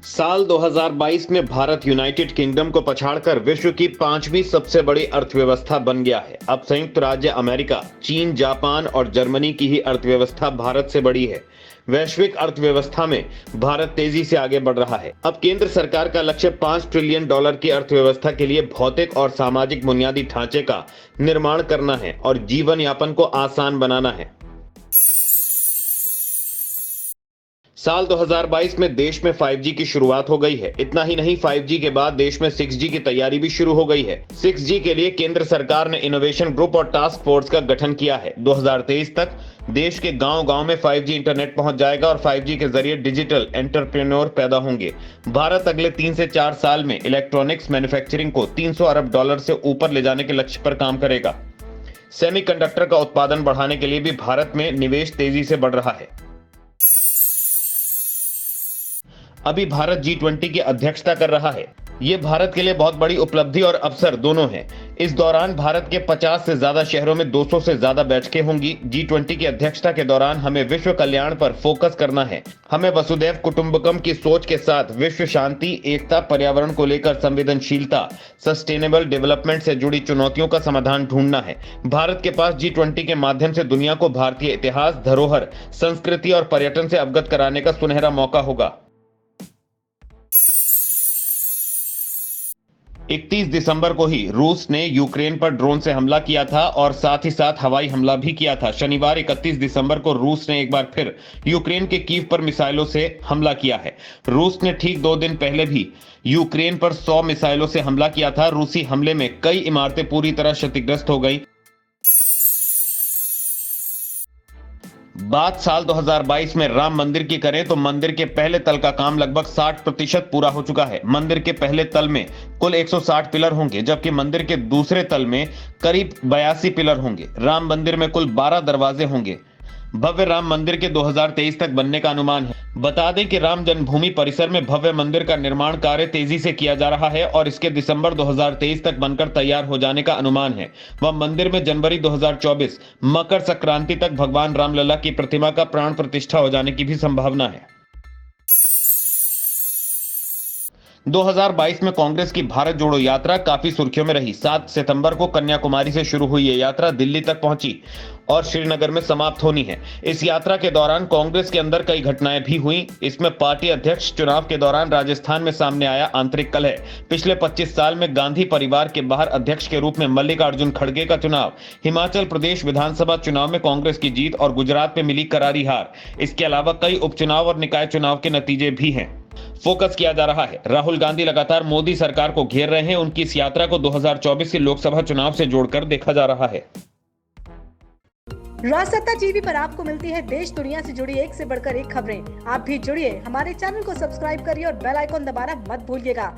साल 2022 में Bharat United kingdom को पछाड़कर विश्व की 5वीं सबसे बड़ी अर्थव्यवस्था बन गया है। अब संयुक्त राज्य अमेरिका, चीन, जापान और जर्मनी की ही अर्थव्यवस्था भारत से बड़ी है। वैश्विक अर्थव्यवस्था में भारत तेजी से आगे बढ़ रहा है। अब केंद्र सरकार का लक्ष्य $5 ट्रिलियन की अर्थव्यवस्था के लिए भौतिक और सामाजिक बुनियादी ढांचे का निर्माण करना है और जीवन यापन को आसान बनाना है। साल 2022 में देश में 5G की शुरुआत हो गई है। इतना ही नहीं, 5G के बाद देश में 6G की तैयारी भी शुरू हो गई है। 6G के लिए केंद्र सरकार ने इनोवेशन ग्रुप और टास्क फोर्स का गठन किया है। 2023 तक देश के गांव-गांव में 5G इंटरनेट पहुंच जाएगा और 5G के जरिए डिजिटल एंटरप्रेन्योर पैदा होंगे। भारत अगले 3 से 4 साल में इलेक्ट्रॉनिक्स मैन्युफैक्चरिंग को $300 अरब से ऊपर ले जाने के लक्ष्य पर काम करेगा। सेमीकंडक्टर का उत्पादन बढ़ाने के लिए भी भारत में निवेश तेजी से बढ़ रहा है। अभी भारत G20 की अध्यक्षता कर रहा है। ये भारत के लिए बहुत बड़ी उपलब्धि और अवसर दोनों हैं। इस दौरान भारत के 50 से ज्यादा शहरों में 200 से ज्यादा बैठकें होंगी। G20 की अध्यक्षता के दौरान हमें विश्व कल्याण पर फोकस करना है। हमें वसुधैव कुटुंबकम की सोच के साथ विश्व शांति, एकता, पर्यावरण को लेकर संवेदनशीलता, सस्टेनेबल डेवलपमेंट से जुड़ी चुनौतियों का समाधान ढूंढना है। भारत के पास G20 के माध्यम से दुनिया को भारतीय इतिहास, धरोहर, संस्कृति और पर्यटन से अवगत कराने का सुनहरा मौका होगा। 31 दिसंबर को ही रूस ने यूक्रेन पर ड्रोन से हमला किया था और साथ ही साथ हवाई हमला भी किया था। शनिवार 31 दिसंबर को रूस ने एक बार फिर यूक्रेन के कीव पर मिसाइलों से हमला किया है। रूस ने ठीक 2 दिन पहले भी यूक्रेन पर 100 मिसाइलों से हमला किया था। रूसी हमले में कई इमारतें पूरी तरह क्षतिग्रस्त हो गई। बात साल 2022 में राम मंदिर की करें तो मंदिर के पहले तल का काम लगभग 60% पूरा हो चुका है। मंदिर के पहले तल में कुल 160 पिलर होंगे, जबकि मंदिर के दूसरे तल में करीब 82 पिलर होंगे। राम मंदिर में कुल 12 दरवाजे होंगे। भव्य राम मंदिर के 2023 तक बनने का अनुमान है। बता दें कि राम जन्मभूमि परिसर में भव्य मंदिर का निर्माण कार्य तेजी से किया जा रहा है और इसके दिसंबर 2023 तक बनकर तैयार हो जाने का अनुमान है। वह मंदिर में जनवरी 2024 मकर संक्रांति तक भगवान रामलला की प्रतिमा का प्राण प्रतिष्ठा हो जाने की भी संभावना है। 2022 में कांग्रेस की भारत जोड़ो यात्रा काफी सुर्खियों में रही। 7 सितंबर को कन्याकुमारी से शुरू हुई ये यात्रा दिल्ली तक पहुंची और श्रीनगर में समाप्त होनी है। इस यात्रा के दौरान कांग्रेस के अंदर कई घटनाएं भी हुई। इसमें पार्टी अध्यक्ष चुनाव के दौरान राजस्थान में सामने आया आंतरिक कलह, पिछले 25 साल में गांधी परिवार के बाहर अध्यक्ष के रूप में मल्लिकार्जुन खड़गे का चुनाव, हिमाचल प्रदेश विधानसभा चुनाव में कांग्रेस की जीत और गुजरात में मिली करारी हार। इसके अलावा कई उपचुनाव और निकाय चुनाव के नतीजे भी हैं। फोकस किया जा रहा है। राहुल गांधी लगातार मोदी सरकार को घेर रहे हैं। उनकी इस यात्रा को 2024 के लोकसभा चुनाव से जोड़कर देखा जा रहा है। राजसत्ता टीवी पर आपको मिलती है देश दुनिया से जुड़ी एक से बढ़कर एक खबरें। आप भी जुड़िए, हमारे चैनल को सब्सक्राइब करिए और बेल आइकॉन दबाना मत भूलिएगा